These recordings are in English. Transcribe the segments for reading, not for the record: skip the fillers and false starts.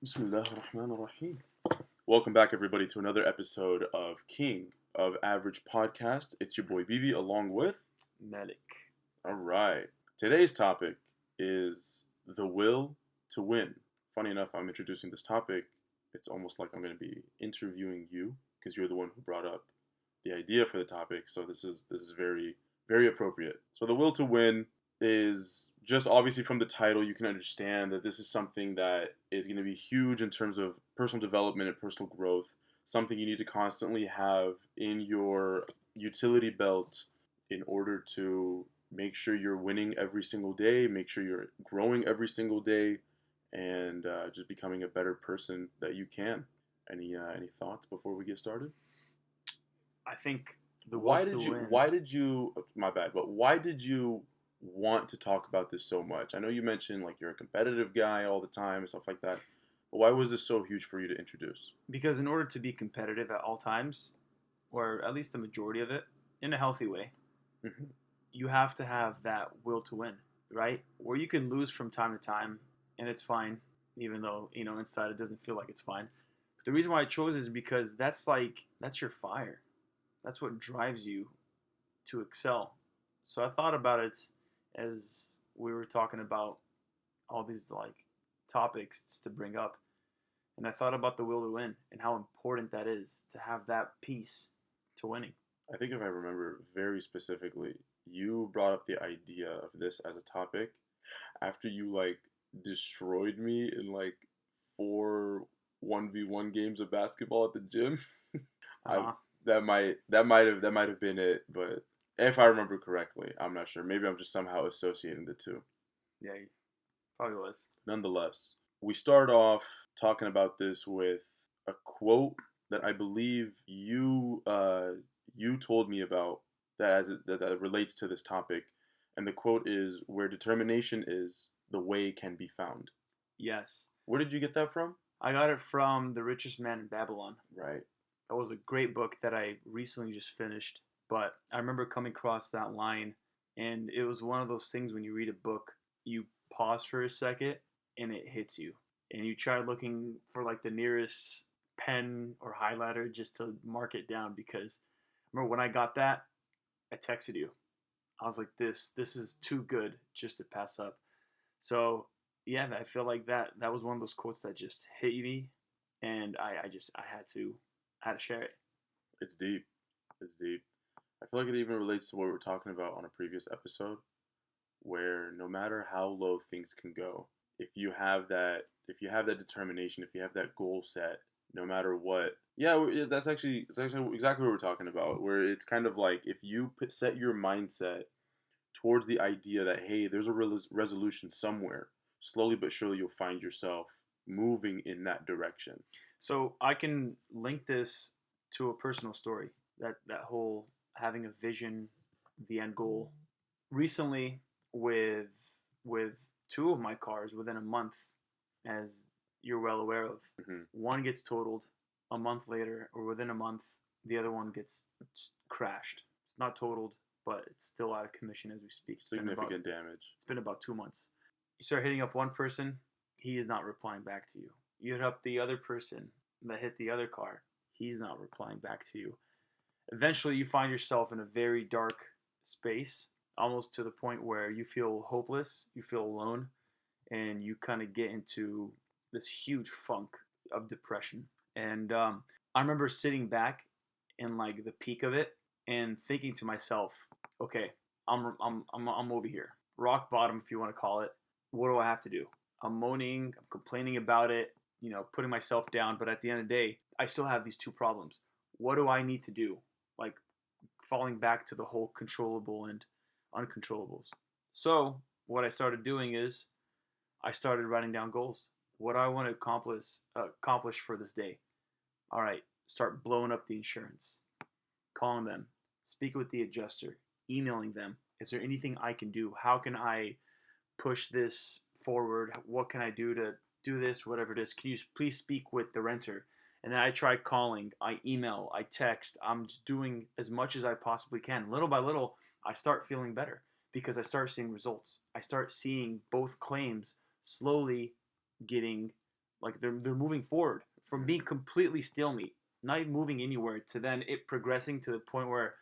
Bismillah ar-Rahman ar-Rahim. Welcome back, everybody, to another episode of King of Average Podcast. It's your boy Bibi, along with Malik. All right. Today's topic is the will to win. Funny enough, I'm introducing this topic. It's almost like I'm going to be interviewing you because you're the one who brought up the idea for the topic. So this is very very appropriate. So the will to win is just obviously from the title you can understand that this is something that is going to be huge in terms of personal development and personal growth. Something you need to constantly have in your utility belt in order to make sure you're winning every single day, make sure you're growing every single day, and just becoming a better person that you can. Any thoughts before we get started? I think the Why will to did you? win. Why did you? My bad. But why did you want to talk about this so much? I know you mentioned like you're a competitive guy all the time and stuff like that. But why was this so huge for you to introduce? Because in order to be competitive at all times, or at least the majority of it, in a healthy way, Hmm. you have to have that will to win, right? Where you can lose from time to time, and it's fine, even though inside it doesn't feel like it's fine. But the reason why I chose is because that's your fire. That's what drives you to excel. So I thought about it as we were talking about all these topics to bring up. And I thought about the will to win and how important that is to have that piece to winning. I think if I remember very specifically, you brought up the idea of this as a topic after you like destroyed me in like four 1v1 games of basketball at the gym. I Uh-huh. that might have been it, but if I remember correctly, I'm not sure. Maybe I'm just somehow associating the two. Yeah, you probably was. Nonetheless, we start off talking about this with a quote that I believe you told me about that relates to this topic, and the quote is, "Where determination is, the way can be found." Yes. Where did you get that from? I got it from The Richest Man in Babylon. Right. That was a great book that I recently just finished. But I remember coming across that line, and it was one of those things when you read a book, you pause for a second and it hits you. And you try looking for like the nearest pen or highlighter just to mark it down because I remember when I got that, I texted you. I was like, this is too good just to pass up. So yeah, I feel like that was one of those quotes that just hit me, and I had to share it. It's deep. It's deep. I feel like it even relates to what we were talking about on a previous episode, where no matter how low things can go, if you have that determination, if you have that goal set, no matter what, yeah, that's actually exactly what we're talking about. Where it's kind of like if you set your mindset towards the idea that hey, there's a resolution somewhere, slowly but surely you'll find yourself moving in that direction. So I can link this to a personal story. That whole having a vision, the end goal. Recently, with with two of my cars within a month, as you're well aware of, Hmm. one gets totaled a month later, or within a month, the other one gets crashed. It's not totaled, but it's still out of commission as we speak. Significant damage. It's been about 2 months. You start hitting up one person, he is not replying back to you. You hit up the other person that hit the other car, he's not replying back to you. Eventually, you find yourself in a very dark space, almost to the point where you feel hopeless, you feel alone, and you kind of get into this huge funk of depression. And I remember sitting back in like the peak of it and thinking to myself, okay, I'm over here, rock bottom if you want to call it. What do I have to do? I'm moaning, I'm complaining about it, putting myself down. But at the end of the day, I still have these two problems. What do I need to do? Like falling back to the whole controllable and uncontrollables. So what I started doing is I started writing down goals. What do I want to accomplish for this day. All right, start blowing up the insurance, calling them, speak with the adjuster, emailing them. Is there anything I can do? How can I push this forward? What can I do to do this? Whatever it is. Can you please speak with the renter? And then I try calling, I email, I text. I'm just doing as much as I possibly can. Little by little, I start feeling better because I start seeing results. I start seeing both claims slowly getting Like they're moving forward from being completely stalemate, not even moving anywhere, to then it progressing to the point where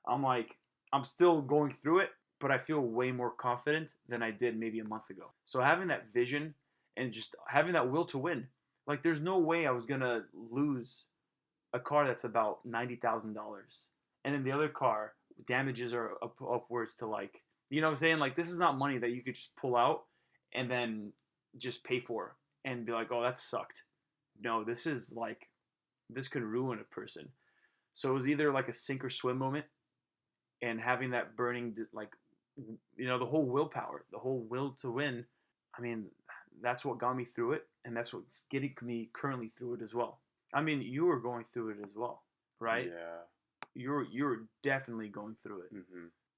I'm like, I'm still going through it, but I feel way more confident than I did maybe a month ago. So having that vision and just having that will to win, like there's no way I was gonna lose a car that's about $90,000, and then the other car damages are upwards to like, you know what I'm saying? Like this is not money that you could just pull out and then just pay for and be like, oh, that sucked. No, this is like, this could ruin a person. So it was either like a sink or swim moment, and having that burning like, the whole willpower, the whole will to win. I mean, that's what got me through it, and that's what's getting me currently through it as well. I mean, you were going through it as well, right? Yeah. You're definitely going through it,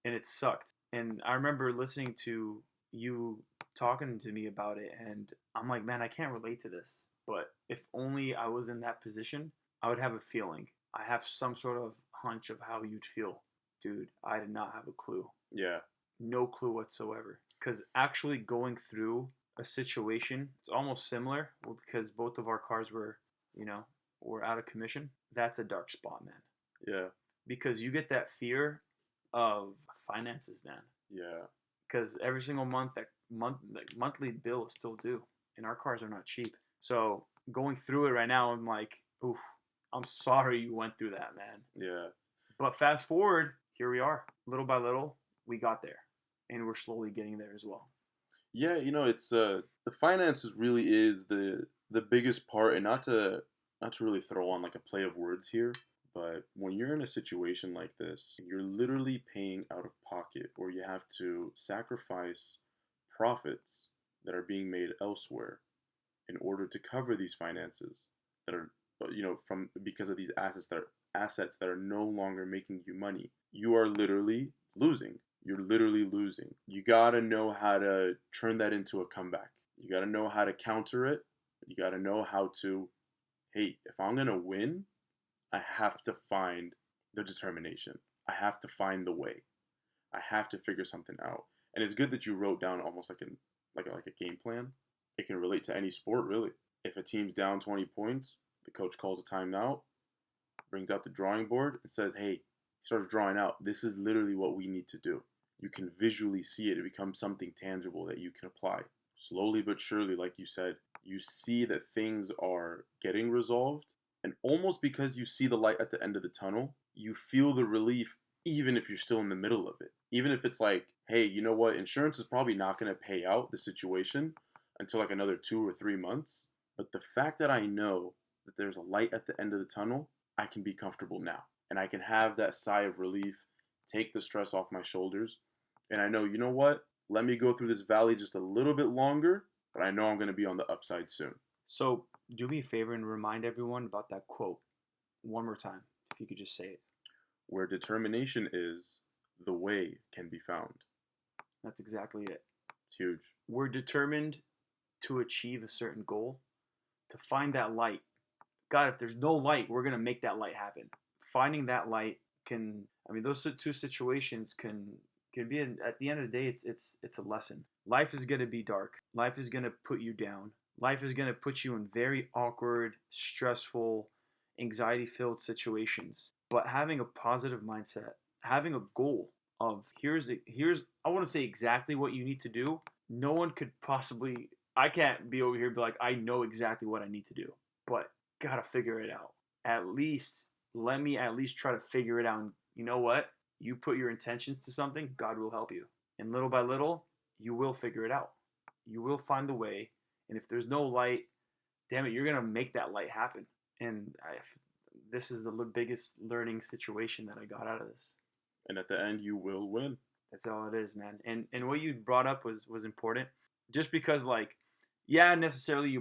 and it sucked. And I remember listening to you talking to me about it, and I'm like, man, I can't relate to this. But if only I was in that position, I would have a feeling. I have some sort of hunch of how you'd feel. Dude, I did not have a clue. Yeah. No clue whatsoever. Because actually going through a situation, it's almost similar, because both of our cars were out of commission. That's a dark spot, man. Yeah. Because you get that fear of finances, man. Yeah. Because every single month, that monthly bill is still due, and our cars are not cheap. So going through it right now, I'm like, oof, I'm sorry you went through that, man. Yeah. But fast forward, here we are. Little by little, we got there, and we're slowly getting there as well. Yeah, it's the finances really is the biggest part, and not to really throw on like a play of words here, but when you're in a situation like this, you're literally paying out of pocket, or you have to sacrifice profits that are being made elsewhere in order to cover these finances that are, from because of these assets that are no longer making you money. You are literally losing. You're literally losing. You gotta know how to turn that into a comeback. You gotta know how to counter it. You gotta know how to, hey, if I'm gonna win, I have to find the determination. I have to find the way. I have to figure something out. And it's good that you wrote down almost like a game plan. It can relate to any sport, really. If a team's down 20 points, the coach calls a timeout, brings out the drawing board, and says, hey, he starts drawing out. This is literally what we need to do. You can visually see it. It becomes something tangible that you can apply. Slowly but surely, like you said, you see that things are getting resolved. And almost because you see the light at the end of the tunnel, you feel the relief even if you're still in the middle of it. Even if it's like, hey, you know what? Insurance is probably not going to pay out the situation until like another 2 or 3 months. But the fact that I know that there's a light at the end of the tunnel, I can be comfortable now. And I can have that sigh of relief, take the stress off my shoulders. And I know, you know what? Let me go through this valley just a little bit longer, but I know I'm going to be on the upside soon. So do me a favor and remind everyone about that quote one more time, if you could just say it. Where determination is, the way can be found. That's exactly it. It's huge. We're determined to achieve a certain goal, to find that light. God, if there's no light, we're going to make that light happen. Finding that light those two situations can be, at the end of the day, it's a lesson. Life is going to be dark. Life is going to put you down. Life is going to put you in very awkward, stressful, anxiety-filled situations. But having a positive mindset, having a goal of here's I want to say exactly what you need to do. No one could possibly, I can't be over here and be like, I know exactly what I need to do, but gotta figure it out. Let me try to figure it out. And you know what? You put your intentions to something, God will help you. And little by little, you will figure it out. You will find the way. And if there's no light, damn it, you're going to make that light happen. And this is the biggest learning situation that I got out of this. And at the end, you will win. That's all it is, man. And what you brought up was important. Just because, like, yeah, necessarily you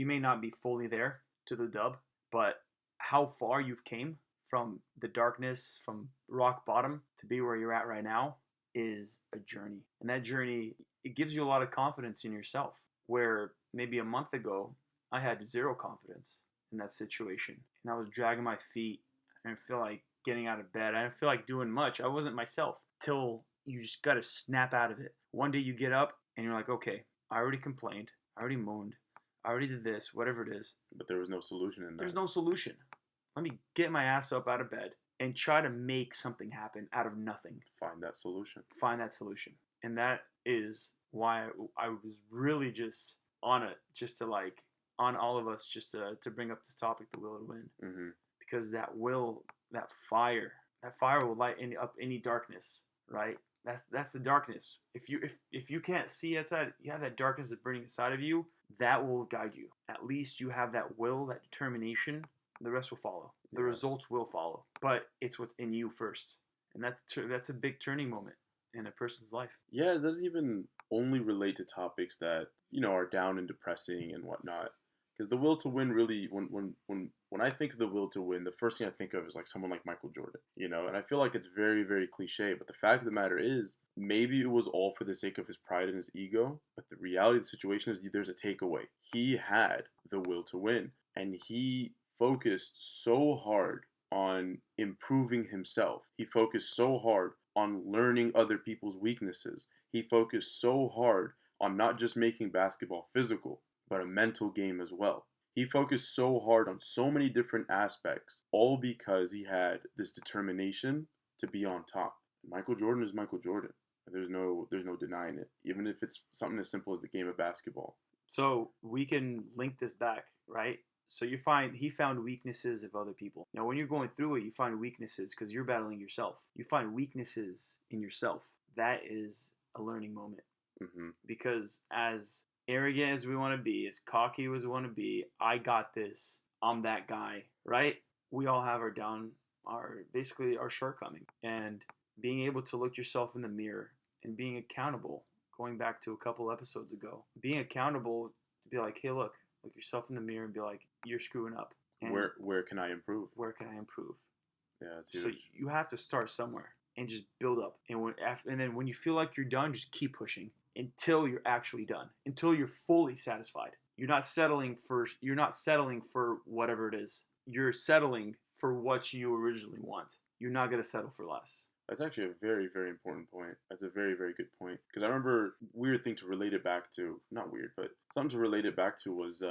may not be fully there to the dub, but how far you've came from the darkness, from rock bottom to be where you're at right now is a journey. And that journey, it gives you a lot of confidence in yourself, where maybe a month ago I had zero confidence in that situation. And I was dragging my feet. I didn't feel like getting out of bed. I didn't feel like doing much. I wasn't myself till you just got to snap out of it. One day you get up and you're like, okay, I already complained. I already moaned. I already did this, whatever it is. But there was no solution in that. There's no solution. Let me get my ass up out of bed and try to make something happen out of nothing. Find that solution. Find that solution. And that is why I was really just on it, just to like, on all of us, just to bring up this topic, the will to win. Mm-hmm. Because that will, that fire will light up any darkness, right? That's the darkness. If you can't see outside, you have that darkness that's burning inside of you, that will guide you. At least you have that will, that determination. The rest will follow. The results will follow. But it's what's in you first. And that's a big turning moment in a person's life. Yeah, it doesn't even only relate to topics that, are down and depressing and whatnot. Because the will to win really, when I think of the will to win, the first thing I think of is like someone like Michael Jordan, and I feel like it's very, very cliche, but the fact of the matter is, maybe it was all for the sake of his pride and his ego, but the reality of the situation is there's a takeaway. He had the will to win, and he focused so hard on improving himself. He focused so hard on learning other people's weaknesses. He focused so hard on not just making basketball physical, but a mental game as well. He focused so hard on so many different aspects, all because he had this determination to be on top. Michael Jordan is Michael Jordan. There's no denying it, even if it's something as simple as the game of basketball. So we can link this back, right? So he found weaknesses of other people. Now, when you're going through it, you find weaknesses because you're battling yourself. You find weaknesses in yourself. That is a learning moment. Mm-hmm. Because as arrogant as we want to be, as cocky as we want to be, I got this, I'm that guy, right? We all have basically our shortcoming. And being able to look yourself in the mirror and being accountable, going back to a couple episodes ago, being accountable to be like, hey, look yourself in the mirror and be like, you're screwing up. And where can I improve? Where can I improve? Yeah, it's huge. So you have to start somewhere and just build up. And then when you feel like you're done, just keep pushing until you're actually done, until you're fully satisfied. You're not settling for whatever it is. You're settling for what you originally want. You're not going to settle for less. That's actually a very, very important point. That's a very, very good point. Because I remember weird thing to relate it back to, not weird, but something to relate it back to was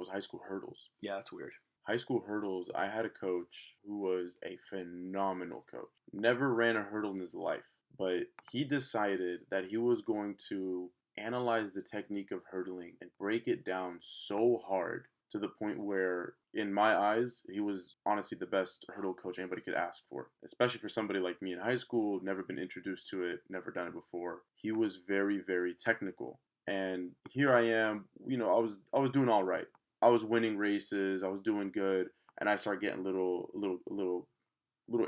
high school hurdles. Yeah, that's weird. High school hurdles, I had a coach who was a phenomenal coach. Never ran a hurdle in his life, but he decided that he was going to analyze the technique of hurdling and break it down so hard to the point where, in my eyes, he was honestly the best hurdle coach anybody could ask for. Especially for somebody like me in high school, never been introduced to it, never done it before. He was very, very technical. And here I am, I was doing all right. I was winning races, I was doing good, and I started getting a little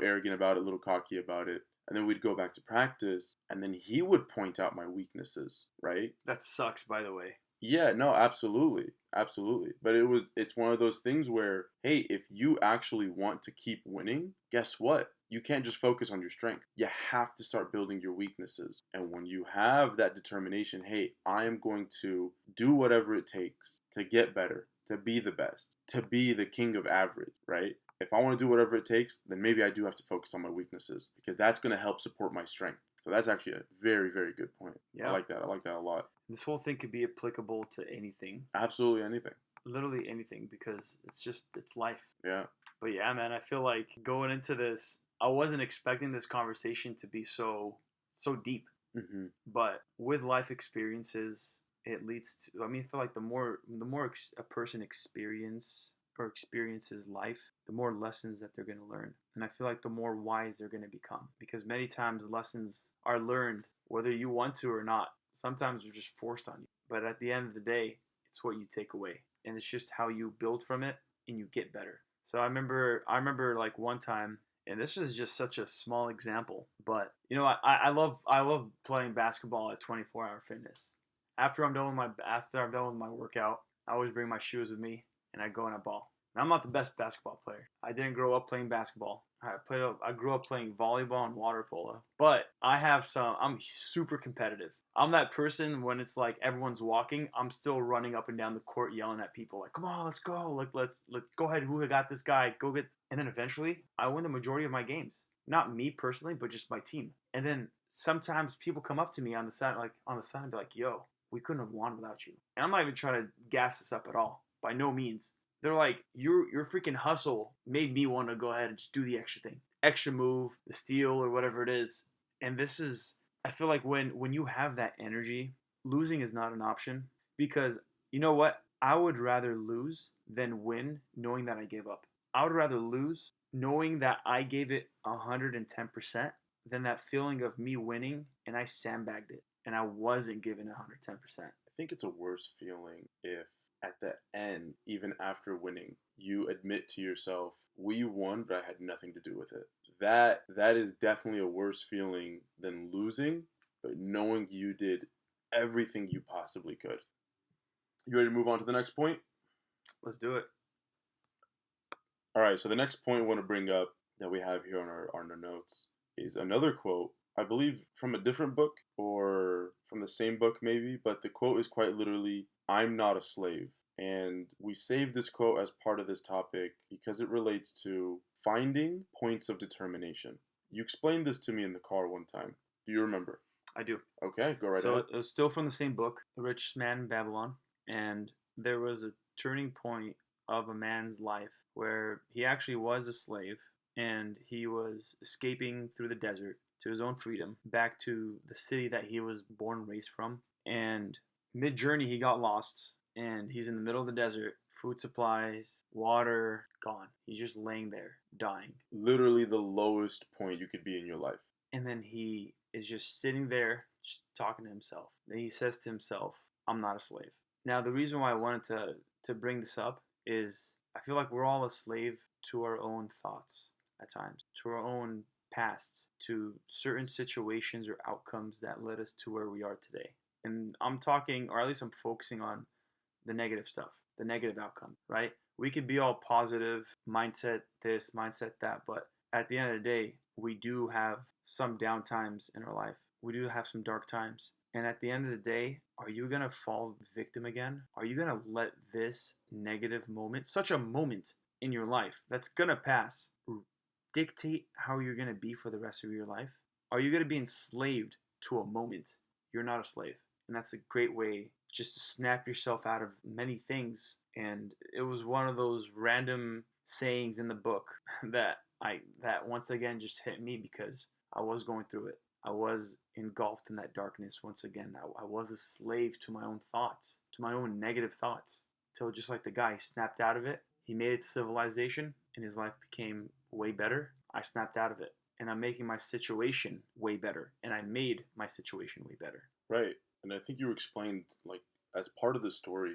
arrogant about it, a little cocky about it. And then we'd go back to practice, and then he would point out my weaknesses, right? That sucks, by the way. Yeah, no, absolutely. Absolutely. But it's one of those things where, hey, if you actually want to keep winning, guess what? You can't just focus on your strength. You have to start building your weaknesses. And when you have that determination, hey, I am going to do whatever it takes to get better, to be the best, to be the king of average, right? If I want to do whatever it takes, then maybe I do have to focus on my weaknesses because that's going to help support my strength. So that's actually a very, very good point. Yeah. I like that a lot. This whole thing could be applicable to anything. Absolutely anything. Literally anything, because it's life. Yeah. But yeah, man, I feel like going into this, I wasn't expecting this conversation to be so deep. Mm-hmm. But with life experiences, it leads to, I feel like the more a person experiences life, the more lessons that they're going to learn. And I feel like the more wise they're going to become. Because many times lessons are learned whether you want to or not. Sometimes they're just forced on you. But at the end of the day, it's what you take away. And it's just how you build from it and you get better. So I remember like one time, and this is just such a small example, but I love playing basketball at 24 Hour Fitness. After I'm done with my workout, I always bring my shoes with me and I go and I ball. Now, I'm not the best basketball player. I didn't grow up playing basketball. I grew up playing volleyball and water polo. But I'm super competitive. I'm that person when it's like everyone's walking, I'm still running up and down the court yelling at people like, come on, let's go. Like, let's go ahead. Who got this guy? Go get. And then eventually I win the majority of my games. Not me personally, but just my team. And then sometimes people come up to me on the side and be like, yo, we couldn't have won without you. And I'm not even trying to gas this up at all. By no means. They're like, your freaking hustle made me want to go ahead and just do the extra thing. Extra move, the steal, or whatever it is. And this is, I feel like when you have that energy, losing is not an option. Because you know what? I would rather lose than win knowing that I gave up. I would rather lose knowing that I gave it 110% than that feeling of me winning and I sandbagged it and I wasn't giving 110%. I think it's a worse feeling if at the end, even after winning, you admit to yourself, we won, but I had nothing to do with it. That is definitely a worse feeling than losing, but knowing you did everything you possibly could. You ready to move on to the next point? Let's do it. All right, so the next point I want to bring up that we have here on our notes is another quote, I believe from a different book or from the same book maybe, but the quote is quite literally, I'm not a slave. And we saved this quote as part of this topic because it relates to finding points of determination. You explained this to me in the car one time. Do you remember? I do. Okay, go right So ahead. it was still from the same book, The Richest Man in Babylon. And there was a turning point of a man's life where he actually was a slave and he was escaping through the desert to his own freedom back to the city that he was born and raised from. And mid journey, he got lost and he's in the middle of the desert. Food supplies, water, gone. He's just laying there, dying. Literally the lowest point you could be in your life. And then he is just sitting there, just talking to himself. Then he says to himself, I'm not a slave. Now, the reason why I wanted to bring this up is I feel like we're all a slave to our own thoughts at times, to our own past, to certain situations or outcomes that led us to where we are today. And I'm talking, or at least I'm focusing on the negative stuff, the negative outcome, right? We could be all positive, mindset this, mindset that, but at the end of the day, we do have some down times in our life. We do have some dark times. And at the end of the day, are you going to fall victim again? Are you going to let this negative moment, such a moment in your life that's going to pass, dictate how you're going to be for the rest of your life? Are you going to be enslaved to a moment? You're not a slave. And that's a great way just to snap yourself out of many things. And it was one of those random sayings in the book that once again just hit me because I was going through it. I was engulfed in that darkness once again. I was a slave to my own thoughts, to my own negative thoughts. Till just like the guy snapped out of it, he made it civilization and his life became way better. I snapped out of it and I'm making my situation way better. And I made my situation way better. Right. And I think you explained, like, as part of the story,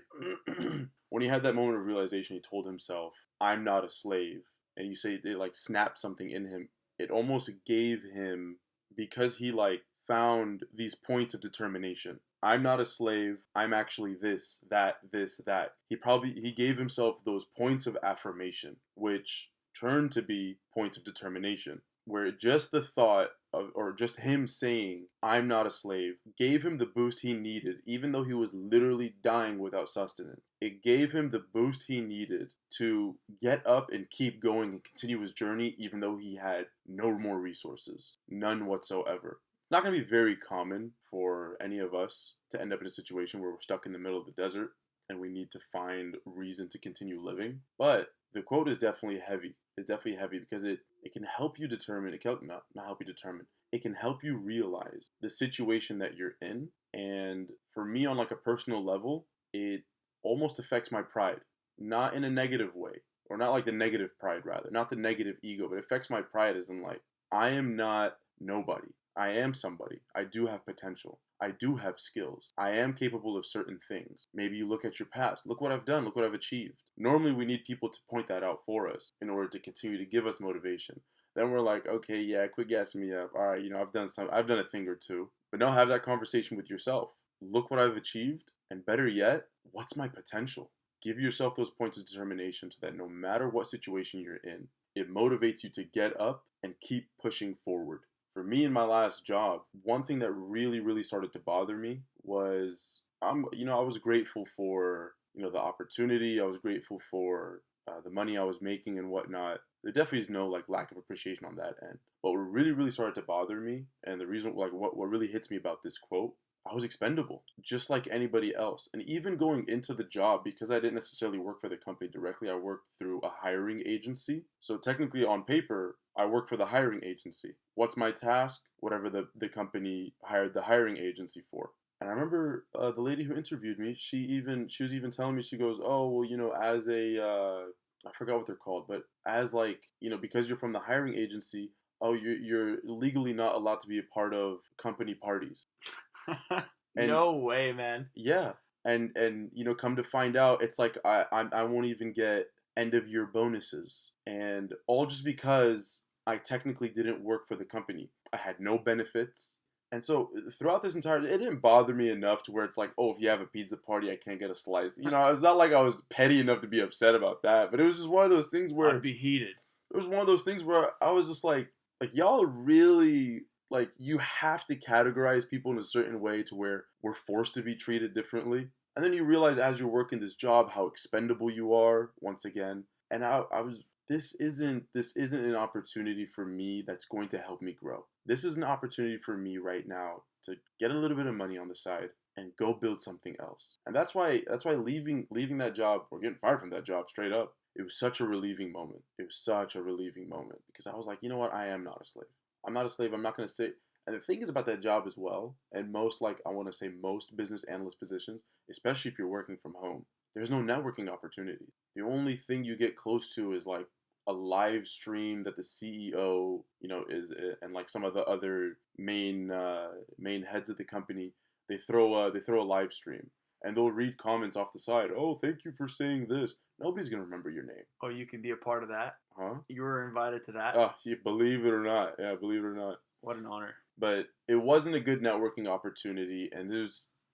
when he had that moment of realization, he told himself, I'm not a slave. And you say it, like, snapped something in him. It almost gave him, because he, like, found these points of determination. I'm not a slave. I'm actually this, that. He gave himself those points of affirmation, which turned to be points of determination, where just the thought of, or just him saying, I'm not a slave, gave him the boost he needed, even though he was literally dying without sustenance. It gave him the boost he needed to get up and keep going and continue his journey, even though he had no more resources. None whatsoever. It's not going to be very common for any of us to end up in a situation where we're stuck in the middle of the desert and we need to find reason to continue living. But the quote is definitely heavy. It's definitely heavy because it can help you determine, it can not help you determine, it can help you realize the situation that you're in. And for me, on like a personal level, it almost affects my pride. Not in a negative way, or not like the negative pride rather, not the negative ego, but it affects my pride as in like, I am not nobody. I am somebody. I do have potential. I do have skills. I am capable of certain things. Maybe you look at your past. Look what I've done. Look what I've achieved. Normally, we need people to point that out for us in order to continue to give us motivation. Then we're like, okay, yeah, quit gassing me up. All right, I've done a thing or two. But now have that conversation with yourself. Look what I've achieved. And better yet, what's my potential? Give yourself those points of determination so that no matter what situation you're in, it motivates you to get up and keep pushing forward. For me in my last job, one thing that really, really started to bother me was, I was grateful for, the opportunity. I was grateful for the money I was making and whatnot. There definitely is no like lack of appreciation on that end. But what really, really started to bother me, and the reason, like what really hits me about this quote, I was expendable, just like anybody else. And even going into the job, because I didn't necessarily work for the company directly, I worked through a hiring agency. So technically, on paper, I work for the hiring agency. What's my task? Whatever the company hired the hiring agency for. And I remember the lady who interviewed me. She was even telling me, she goes, "Oh well, as a I forgot what they're called, but as like because you're from the hiring agency, oh you're legally not allowed to be a part of company parties." And No way, man. yeah, and come to find out, it's like I won't even get end of year bonuses, and all just because I technically didn't work for the company. I had no benefits, and so throughout this entire, it didn't bother me enough to where it's like, oh, if you have a pizza party, I can't get a slice. It's not like I was petty enough to be upset about that, but it was just one of those things I'd where be heated. it was one of those things where I was just like y'all really like you have to categorize people in a certain way to where we're forced to be treated differently. And then you realize as you're working this job how expendable you are once again. And I was this isn't an opportunity for me that's going to help me grow. This is an opportunity for me right now to get a little bit of money on the side and go build something else. And that's why leaving that job or getting fired from that job straight up, it was such a relieving moment. It was such a relieving moment because I was like, you know what? I am not a slave. I'm not a slave. I'm not going to say. And the thing is about that job as well, and most like I want to say most business analyst positions, especially if you're working from home, there's no networking opportunity. The only thing you get close to is like a live stream that the CEO, is and like some of the other main heads of the company, they throw a live stream and they'll read comments off the side. Oh, thank you for saying this. Nobody's gonna remember your name, Oh, you can be a part of that. huh? You were invited to that. You believe it or not, yeah, believe it or not. What an honor. But it wasn't a good networking opportunity, and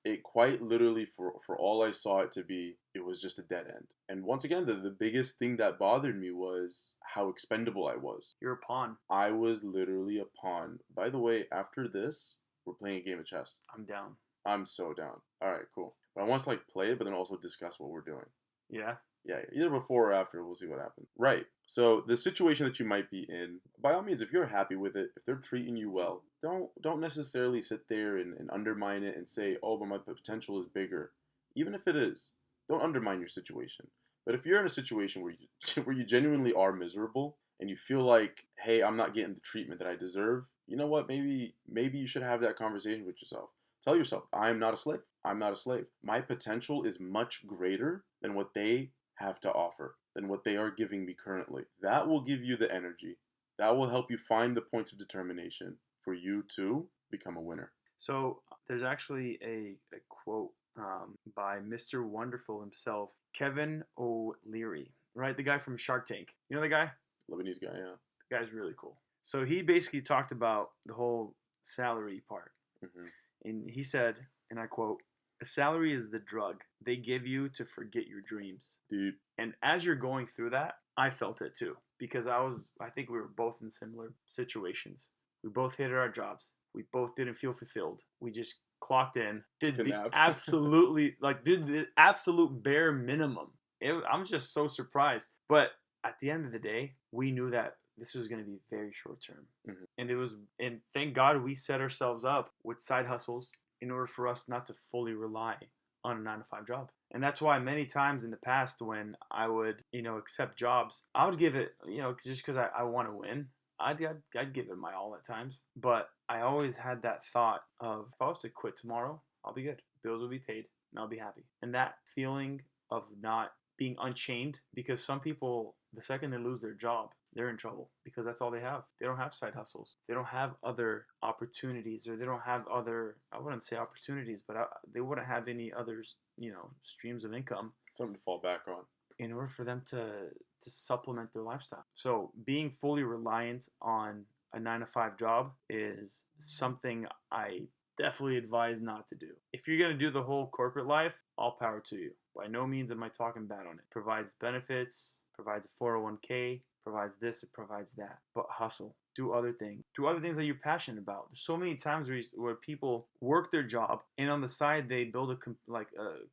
it quite literally for all I saw it to be, it was just a dead end. And once again, the biggest thing that bothered me was how expendable I was. You're a pawn. I was literally a pawn. By the way, after this, we're playing a game of chess. I'm down. I'm so down. All right, cool. But I want to like play it, but then also discuss what we're doing. Yeah. Yeah, either before or after, we'll see what happens. Right. So the situation that you might be in, by all means, if you're happy with it, if they're treating you well, don't necessarily sit there and undermine it and say, oh, but my potential is bigger. Even if it is, don't undermine your situation. But if you're in a situation where you where you genuinely are miserable and you feel like, hey, I'm not getting the treatment that I deserve, you know what? Maybe you should have that conversation with yourself. Tell yourself, I'm not a slave. I'm not a slave. My potential is much greater than what they have to offer, than what they are giving me currently. That will give you the energy. That will help you find the points of determination for you to become a winner. So there's actually a quote by Mr. Wonderful himself, Kevin O'Leary, right? The guy from Shark Tank. You know the guy? Lebanese guy, yeah. The guy's really cool. So he basically talked about the whole salary part. Hmm. And he said, and I quote, a salary is the drug they give you to forget your dreams. Deep. And as you're going through that, I felt it too. Because I think we were both in similar situations. We both hated our jobs. We both didn't feel fulfilled. We just clocked in, did Took a the nap. absolutely, did the absolute bare minimum. I'm just so surprised. But at the end of the day, we knew that this was going to be very short term. Mhm. And thank God we set ourselves up with side hustles in order for us not to fully rely on a 9 to 5 job. And that's why many times in the past when I would, accept jobs, I would give it, just because I want to win. I'd give it my all at times. But I always had that thought of, if I was to quit tomorrow, I'll be good. Bills will be paid and I'll be happy. And that feeling of not being unchained, because some people, the second they lose their job, they're in trouble because that's all they have. They don't have side hustles. They don't have other opportunities, or they don't have other, I wouldn't say opportunities, but they wouldn't have any others, streams of income Something to fall back on. in order for them to supplement their lifestyle. So being fully reliant on a 9 to 5 job is something I definitely advise not to do. If you're going to do the whole corporate life, all power to you. By no means am I talking bad on it. Provides benefits, provides a 401k, provides this, it provides that. But hustle. do other things, that you're passionate about. There's so many times where people work their job and on the side they build a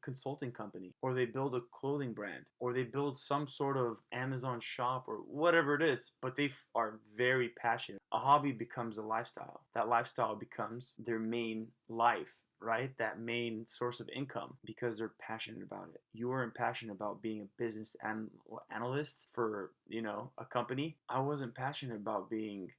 consulting company, or they build a clothing brand, or they build some sort of Amazon shop or whatever it is, but they are very passionate. A hobby becomes a lifestyle. That lifestyle becomes their main life, right? That main source of income, because they're passionate about it. You weren't passionate about being a business analyst for, a company. I wasn't passionate about being,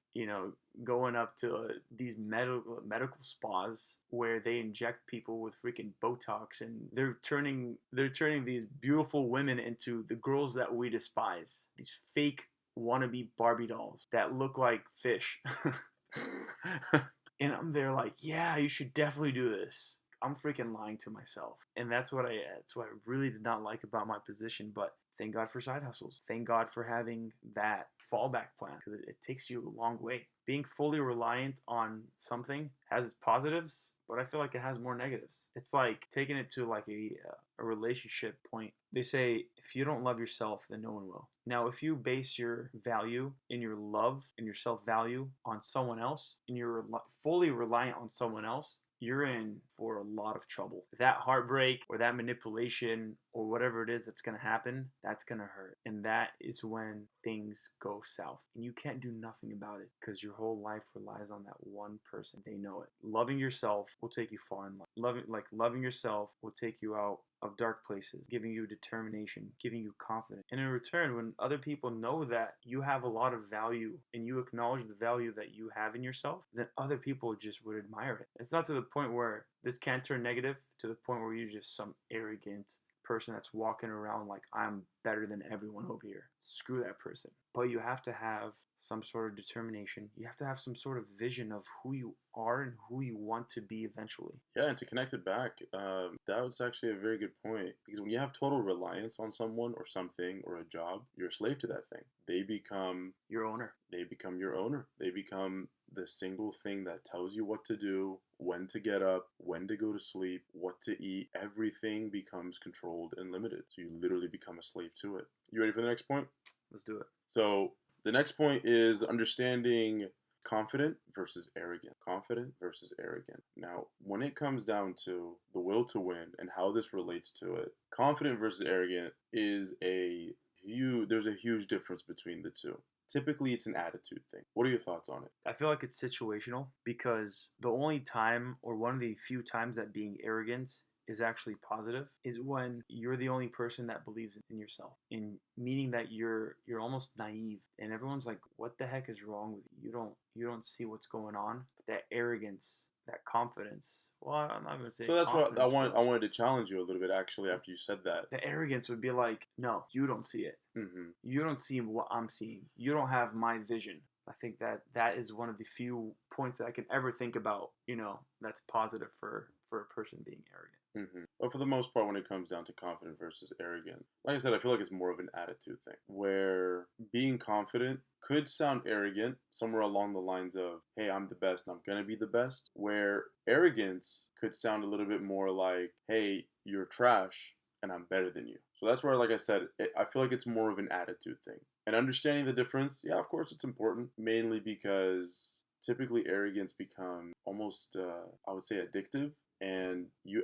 going up to these medical spas where they inject people with freaking Botox, and they're turning these beautiful women into the girls that we despise. These fake wannabe Barbie dolls that look like fish. And I'm there like, yeah, you should definitely do this. I'm freaking lying to myself. And that's what I really did not like about my position. But thank God for side hustles. Thank God for having that fallback plan, because it takes you a long way. Being fully reliant on something has its positives, but I feel like it has more negatives. It's like taking it to like a relationship point. They say, if you don't love yourself, then no one will. Now, if you base your value and your love and your self-value on someone else, and you're fully reliant on someone else, you're in for a lot of trouble. That heartbreak or that manipulation or whatever it is that's going to happen, that's going to hurt. And that is when things go south. And you can't do nothing about it, because your whole life relies on that one person. They know it. Loving yourself will take you far in life. Loving yourself will take you out of dark places, giving you determination, giving you confidence. And in return, when other people know that you have a lot of value and you acknowledge the value that you have in yourself, then other people just would admire it. It's not to the point where this can turn negative, to the point where you're just some arrogant person that's walking around like, I'm better than everyone over here. Screw that person. But you have to have some sort of determination. You have to have some sort of vision of who you are and who you want to be eventually. Yeah, and to connect it back, that was actually a very good point. Because when you have total reliance on someone or something or a job, you're a slave to that thing. They become your owner. They become your owner. They become the single thing that tells you what to do, when to get up, when to go to sleep, what to eat. Everything becomes controlled and limited. So you literally become a slave to it. You ready for the next point? Let's do it. So the next point is understanding confident versus arrogant. Confident versus arrogant. Now, when it comes down to the will to win and how this relates to it, confident versus arrogant is there's a huge difference between the two. Typically, it's an attitude thing. What are your thoughts on it? I feel like it's situational, because the only time, or one of the few times, that being arrogant is actually positive is when you're the only person that believes in yourself, in meaning that you're almost naive, and everyone's like, what the heck is wrong with you? You don't see what's going on. But that arrogance, that confidence, well, I'm not gonna say so. That's what I wanted to challenge you a little bit, actually, after you said that. The arrogance would be like, no, you don't see it. Mm-hmm. You don't see what I'm seeing. You don't have my vision. I think that is one of the few points that I can ever think about, that's positive for a person being arrogant. Mm-hmm. But for the most part, when it comes down to confident versus arrogant, like I said, I feel like it's more of an attitude thing, where being confident could sound arrogant somewhere along the lines of, hey, I'm the best and I'm going to be the best, where arrogance could sound a little bit more like, hey, you're trash and I'm better than you. So that's where, like I said, I feel like it's more of an attitude thing. And understanding the difference, yeah, of course it's important, mainly because typically arrogance becomes almost, I would say, addictive. And you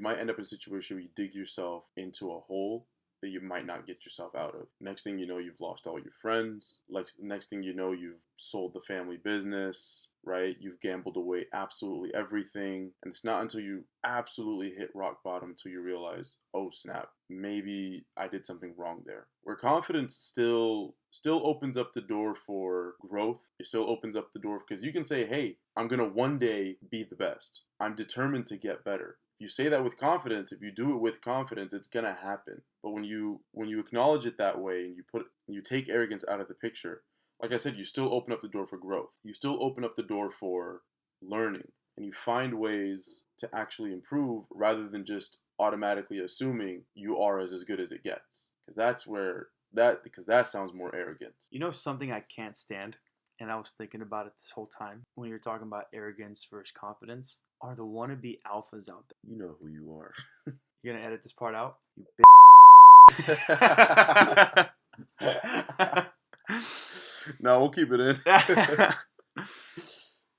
might end up in a situation where you dig yourself into a hole that you might not get yourself out of. Next thing you know, you've lost all your friends. Next thing you know, you've sold the family business, right? You've gambled away absolutely everything. And it's not until you absolutely hit rock bottom until you realize, oh snap, maybe I did something wrong there. Where confidence still opens up the door for growth. It still opens up the door, because you can say, hey, I'm going to one day be the best. I'm determined to get better. You say that with confidence. If you do it with confidence, it's gonna happen. But when you acknowledge it that way, and you take arrogance out of the picture, like I said, you still open up the door for growth. You still open up the door for learning, and you find ways to actually improve rather than just automatically assuming you are as good as it gets. Because that sounds more arrogant. Something I can't stand, and I was thinking about it this whole time when you're talking about arrogance versus confidence, are the wannabe alphas out there. You know who you are. You're gonna edit this part out? You No, No, we'll keep it in.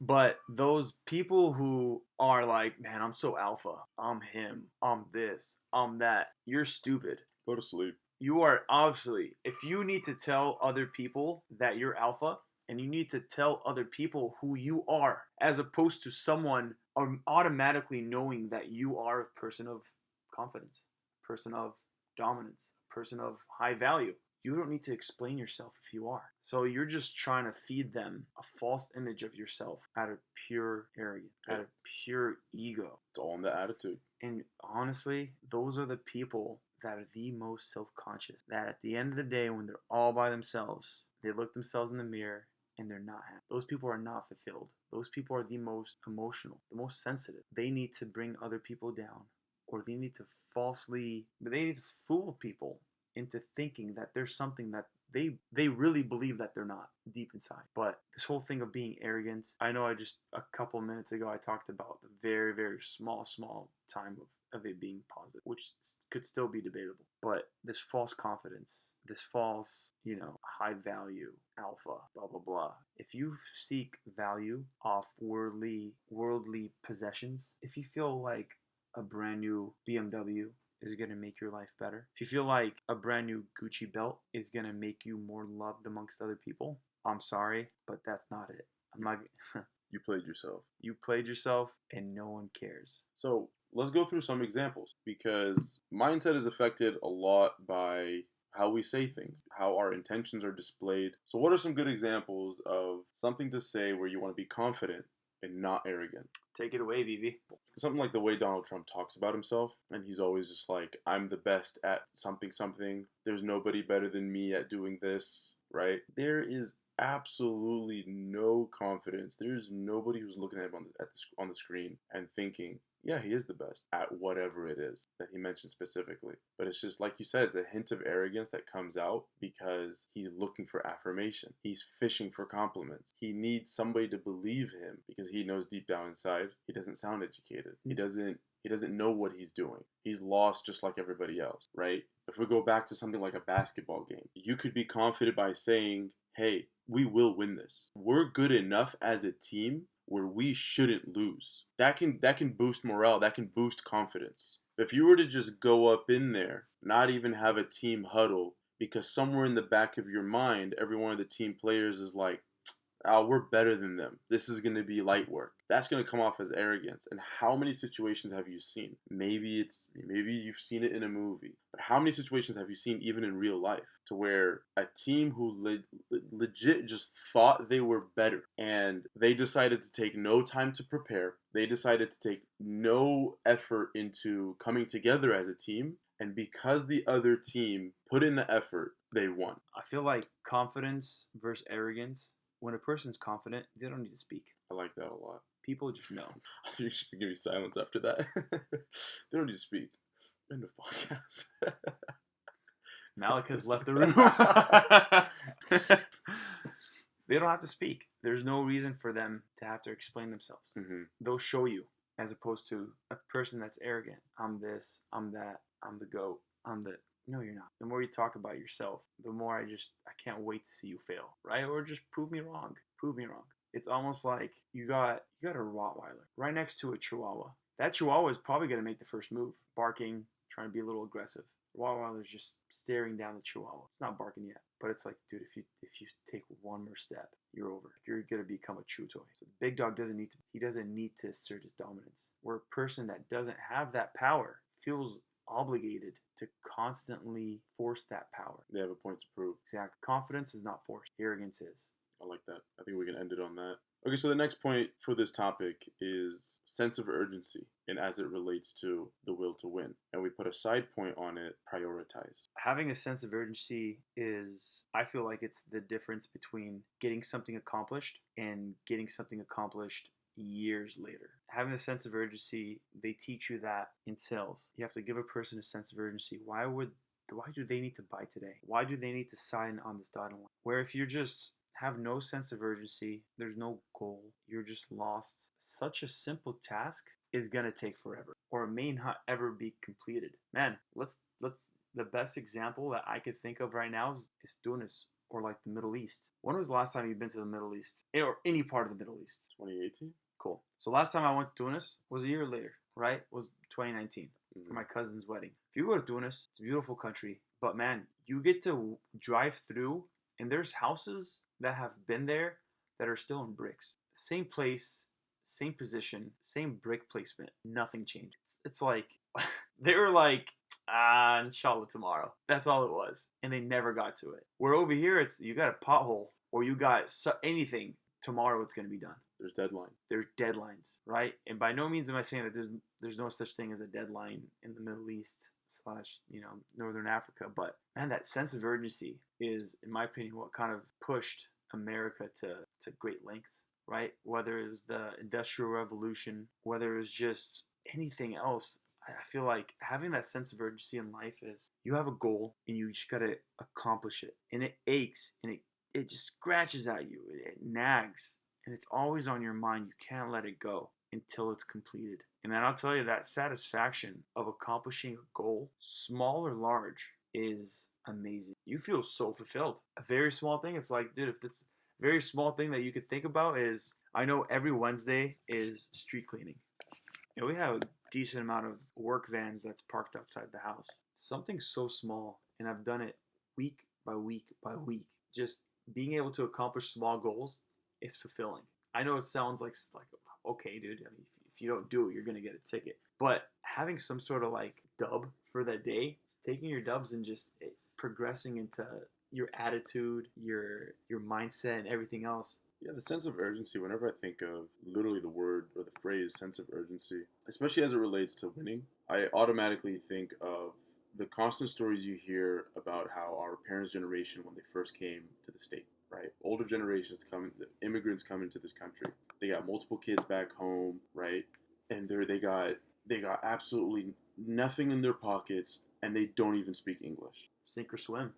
But those people who are like, man, I'm so alpha. I'm him. I'm this. I'm that. You're stupid. Go to sleep. You are obviously, if you need to tell other people that you're alpha, and you need to tell other people who you are, as opposed to someone automatically knowing that you are a person of confidence, person of dominance, person of high value. You don't need to explain yourself if you are. So you're just trying to feed them a false image of yourself out of pure arrogance, out of pure ego. It's all in the attitude. And honestly, those are the people that are the most self-conscious. That at the end of the day, when they're all by themselves, they look themselves in the mirror and they're not happy. Those people are not fulfilled. Those people are the most emotional, the most sensitive. They need to bring other people down, or they need to fool people into thinking that there's something that they really believe that they're not deep inside. But this whole thing of being arrogant, I know a couple of minutes ago I talked about the very, very small time of it being positive, which could still be debatable. But this false confidence, this false, high value, alpha, blah, blah, blah. If you seek value off worldly possessions, if you feel like a brand new BMW is going to make your life better, if you feel like a brand new Gucci belt is going to make you more loved amongst other people, I'm sorry, but that's not it. I'm not. You played yourself. You played yourself, and no one cares. So let's go through some examples, because mindset is affected a lot by how we say things, how our intentions are displayed. So what are some good examples of something to say where you want to be confident and not arrogant? Take it away, BB. Something like the way Donald Trump talks about himself, and he's always just like, I'm the best at something. There's nobody better than me at doing this, right? There is absolutely no confidence. There's nobody who's looking at him on the screen and thinking, yeah, he is the best at whatever it is that he mentioned specifically. But it's just like you said, it's a hint of arrogance that comes out because he's looking for affirmation. He's fishing for compliments. He needs somebody to believe him because he knows deep down inside he doesn't sound educated. He doesn't know what he's doing. He's lost just like everybody else, right? If we go back to something like a basketball game, you could be confident by saying, hey, we will win this. We're good enough as a team where we shouldn't lose. That can boost morale. That can boost confidence. If you were to just go up in there, not even have a team huddle, because somewhere in the back of your mind, every one of the team players is like, we're better than them. This is going to be light work. That's going to come off as arrogance. And how many situations have you seen? Maybe you've seen it in a movie, but how many situations have you seen even in real life to where a team who legit just thought they were better and they decided to take no time to prepare. They decided to take no effort into coming together as a team. And because the other team put in the effort, they won. I feel like confidence versus arrogance. When a person's confident, they don't need to speak. I like that a lot. People just know. I think you should give me silence after that. They don't need to speak. End of podcast. Malik has left the room. They don't have to speak. There's no reason for them to have to explain themselves. Mm-hmm. They'll show you, as opposed to a person that's arrogant. I'm this, I'm that, I'm the GOAT, I'm the... No, you're not. The more you talk about yourself, the more I can't wait to see you fail, right? Or just prove me wrong. Prove me wrong. It's almost like you got a Rottweiler right next to a Chihuahua. That Chihuahua is probably going to make the first move, barking, trying to be a little aggressive. The Rottweiler's just staring down the Chihuahua. It's not barking yet, but it's like, dude, if you take one more step, you're over. You're going to become a chew toy. So the big dog doesn't need to assert his dominance. Where a person that doesn't have that power feels obligated to constantly force that power. They have a point to prove. Exactly. Confidence is not forced. Arrogance is. I like that. I think we can end it on that. Okay, so the next point for this topic is sense of urgency, and as it relates to the will to win. And we put a side point on it, prioritize. Having a sense of urgency is, I feel like it's the difference between getting something accomplished and getting something accomplished years later. Having a sense of urgency, they teach you that in sales. You have to give a person a sense of urgency. Why do they need to buy today? Why do they need to sign on this dotted line? Where if you just have no sense of urgency, there's no goal, you're just lost. Such a simple task is gonna take forever, or it may not ever be completed. Man, the best example that I could think of right now is Tunis or like the Middle East. When was the last time you've been to the Middle East or any part of the Middle East? 2018. Cool. So last time I went to Tunis was a year later, right? Was 2019 for my cousin's wedding. If you go to Tunis, it's a beautiful country, but man, you get to drive through and there's houses that have been there that are still in bricks. Same place, same position, same brick placement. Nothing changed. It's like they were like, inshallah tomorrow. That's all it was. And they never got to it. Where over here, it's you got a pothole or you got anything. Tomorrow it's going to be done. There's deadline. There's deadlines, right? And by no means am I saying that there's no such thing as a deadline in the Middle East / Northern Africa. But man, that sense of urgency is, in my opinion, what kind of pushed America to great lengths, right? Whether it was the Industrial Revolution, whether it was just anything else, I feel like having that sense of urgency in life is you have a goal and you just got to accomplish it. And it aches and it just scratches at you. It nags. And it's always on your mind. You can't let it go until it's completed. And man, I'll tell you, that satisfaction of accomplishing a goal, small or large, is amazing. You feel so fulfilled. A very small thing, it's like, dude, if this very small thing that you could think about is, I know every Wednesday is street cleaning. We have a decent amount of work vans that's parked outside the house. Something so small, and I've done it week by week by week. Just being able to accomplish small goals is fulfilling. I know it sounds like okay, dude. I mean, if you don't do it, you're gonna get a ticket. But having some sort of like dub for that day, taking your dubs and just progressing into your attitude, your mindset, and everything else. Yeah, the sense of urgency. Whenever I think of literally the word or the phrase "sense of urgency," especially as it relates to winning, I automatically think of the constant stories you hear about how our parents' generation, when they first came to the state, right? Older generations the immigrants come into this country. They got multiple kids back home, right? And they got absolutely nothing in their pockets, and they don't even speak English. Sink or swim.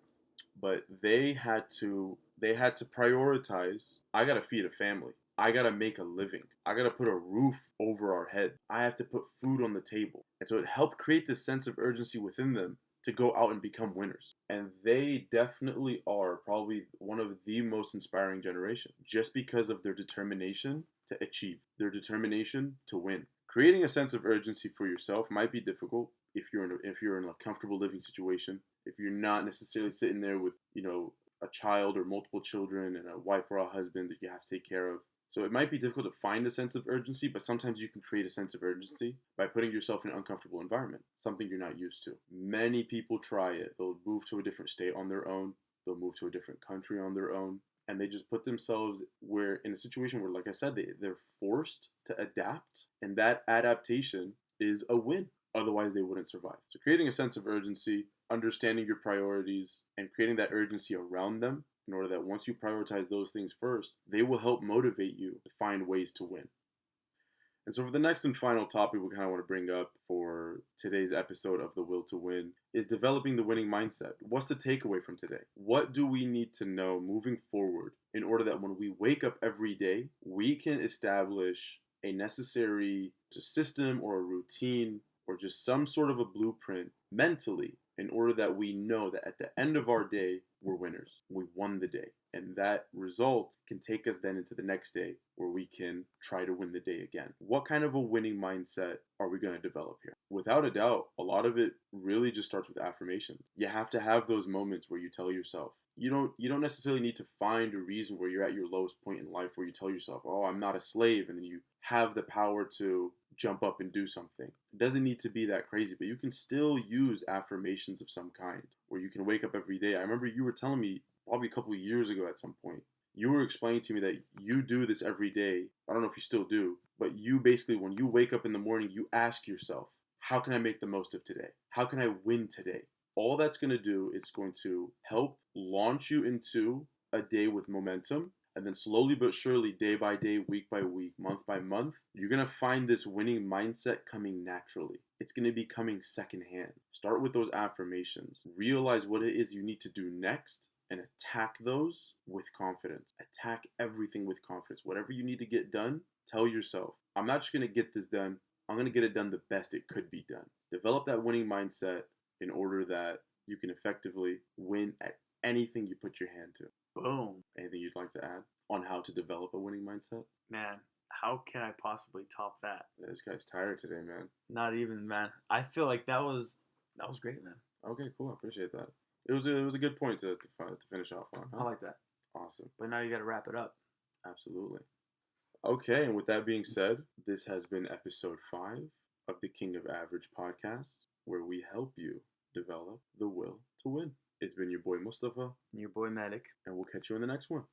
But they had to prioritize. I gotta feed a family. I gotta make a living. I gotta put a roof over our head. I have to put food on the table. And so it helped create this sense of urgency within them to go out and become winners. And they definitely are probably one of the most inspiring generation, just because of their determination to achieve, their determination to win. Creating a sense of urgency for yourself might be difficult if you're in a comfortable living situation, if you're not necessarily sitting there with, a child or multiple children and a wife or a husband that you have to take care of. So it might be difficult to find a sense of urgency, but sometimes you can create a sense of urgency by putting yourself in an uncomfortable environment, something you're not used to. Many people try it. They'll move to a different state on their own. They'll move to a different country on their own. And they just put themselves in a situation where, like I said, they're forced to adapt. And that adaptation is a win. Otherwise, they wouldn't survive. So creating a sense of urgency, understanding your priorities, and creating that urgency around them in order that once you prioritize those things first, they will help motivate you to find ways to win. And so for the next and final topic we kind of want to bring up for today's episode of The Will to Win is developing the winning mindset. What's the takeaway from today? What do we need to know moving forward in order that when we wake up every day, we can establish a necessary system or a routine or just some sort of a blueprint mentally in order that we know that at the end of our day, we're winners. We won the day. And that result can take us then into the next day where we can try to win the day again. What kind of a winning mindset are we going to develop here? Without a doubt, a lot of it really just starts with affirmations. You have to have those moments where you tell yourself, you don't necessarily need to find a reason where you're at your lowest point in life where you tell yourself, oh, I'm not a slave, and then you have the power to jump up and do something. It doesn't need to be that crazy, but you can still use affirmations of some kind where you can wake up every day. I remember you were telling me probably a couple of years ago at some point, you were explaining to me that you do this every day. I don't know if you still do, but you basically, when you wake up in the morning, you ask yourself, how can I make the most of today? How can I win today? All that's going to do is going to help launch you into a day with momentum. And then slowly but surely, day by day, week by week, month by month, you're going to find this winning mindset coming naturally. It's going to be coming secondhand. Start with those affirmations. Realize what it is you need to do next and attack those with confidence. Attack everything with confidence. Whatever you need to get done, tell yourself, I'm not just going to get this done. I'm going to get it done the best it could be done. Develop that winning mindset in order that you can effectively win at anything you put your hand to. Boom. Anything you'd like to add on how to develop a winning mindset? Man, how can I possibly top that? This guy's tired today, man. Not even, man. I feel like that was great, man. Okay, cool. I appreciate that. It was a good point to finish off on. Huh? I like that. Awesome. But now you got to wrap it up. Absolutely. Okay, and with that being said, this has been episode 5 of the King of Average podcast, where we help you develop the will to win. It's been your boy Mustafa, Your boy Medic. and we'll catch you in the next one.